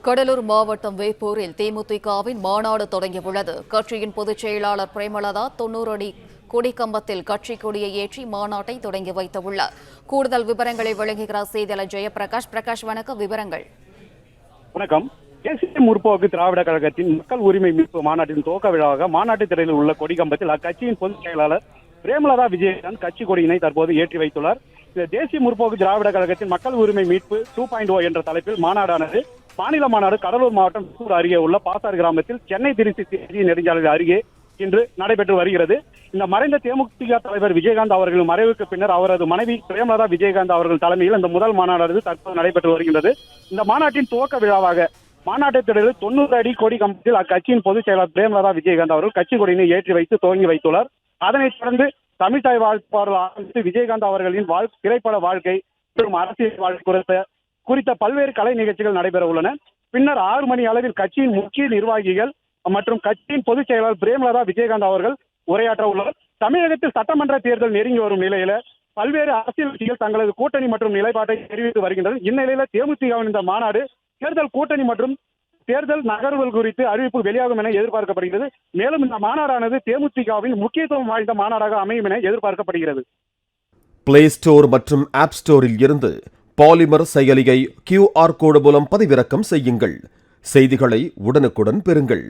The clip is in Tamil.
கடலூர் மாவட்டம் வேப்பூரில் தேமுதிகவின் மாநாடு தொடங்கியுள்ளது. கட்சியின் பொதுச் செயலாளர் பிரேமலதா 90 அடி கொடிக்கம்பத்தில் கட்சி கொடியை ஏற்றி மாநாட்டை தொடங்கி வைத்துள்ளார். கூடுதல் விவரங்களை வழங்குகிறார் செய்தியாளர் ஜெயபிரகாஷ். பிரகாஷ், வணக்கம். விவரங்கள். வணக்கம். தேசிய முற்போக்கு திராவிட கழகத்தின் மக்கள் உரிமை மீட்பு மாநாட்டின் துவக்க விழாவாக மாநாட்டு திரையில் உள்ள கொடிக்கம்பத்தில் அக்கட்சியின் பொதுச் செயலாளர் பிரேமலதா விஜயகாந்த் கட்சி கொடியினை தற்போது ஏற்றி வைத்துள்ளார். இந்த தேசிய முற்போக்கு திராவிட கழகத்தின் மக்கள் உரிமை மீட்பு 2.0 என்ற தலைப்பில் மாநாடானது மாநில மாநாடு கடலூர் மாவட்டம் அருகே உள்ள பாசார் கிராமத்தில் சென்னை திருச்சி தேசிய நெடுஞ்சாலை அருகே இன்று நடைபெற்று வருகிறது. இந்த மறைந்த தேமுதிக தலைவர் விஜயகாந்த் அவர்களின் மறைவுக்கு பின்னர் அவரது மனைவி பிரேமலதா விஜயகாந்த் அவர்கள் தலைமையில் இந்த முதல் மாநாடு தற்போது நடைபெற்று வருகின்றது. இந்த மாநாட்டின் துவக்க விழாவாக மாநாட்டு திடலில் 90 அடி கொடி கம்பத்தில் அக்கட்சியின் பொதுச் செயலாளர் பிரேமலதா விஜயகாந்த் அவர்கள் கட்சி கொடியினை ஏற்றி வைத்து துவங்கி வைத்துள்ளார். அதனைத் தொடர்ந்து தமிழ்தாய் வாழ்ப்பாளர் ஆரம்பித்து விஜயகாந்த் அவர்களின் திரைப்பட வாழ்க்கை மற்றும் அரசியல் வாழ்க்கை குறித்த பல்வேறு கலை நிகழ்ச்சிகள் நடைபெற உள்ளன. பின்னர் 6 மணி அளவில் கட்சியின் முக்கிய நிர்வாகிகள் மற்றும் கட்சியின் பொதுச் செயலாளர் பிரேமலதா விஜயகாந்த் அவர்கள் உரையாற்ற உள்ளனர். தமிழகத்தில் சட்டமன்ற தேர்தல் நெருங்கி வரும் நிலையில பல்வேறு அரசியல் கட்சிகள் தங்களது கூட்டணி மற்றும் நிலைப்பாட்டை தெரிவித்து வருகின்றனர். இந்நிலையில தேமுதிகவின் இந்த மாநாடு தேர்தல் கூட்டணி மற்றும் தேர்தல் நகர்வுகள் குறித்து அறிவிப்பு வெளியாகும் என எதிர்பார்க்கப்படுகிறது. மேலும் இந்த மாநாடானது தேமுதிகவின் முக்கியத்துவம் வாய்ந்த மாநாடாக அமையும் என எதிர்பார்க்கப்படுகிறது. பிளே ஸ்டோர் மற்றும் ஆப் ஸ்டோரில் இருந்து பாலிமர் செயலியை QR கோடு மூலம் பதிவிறக்கம் செய்யுங்கள். செய்திகளை உடனுக்குடன் பெறுங்கள்.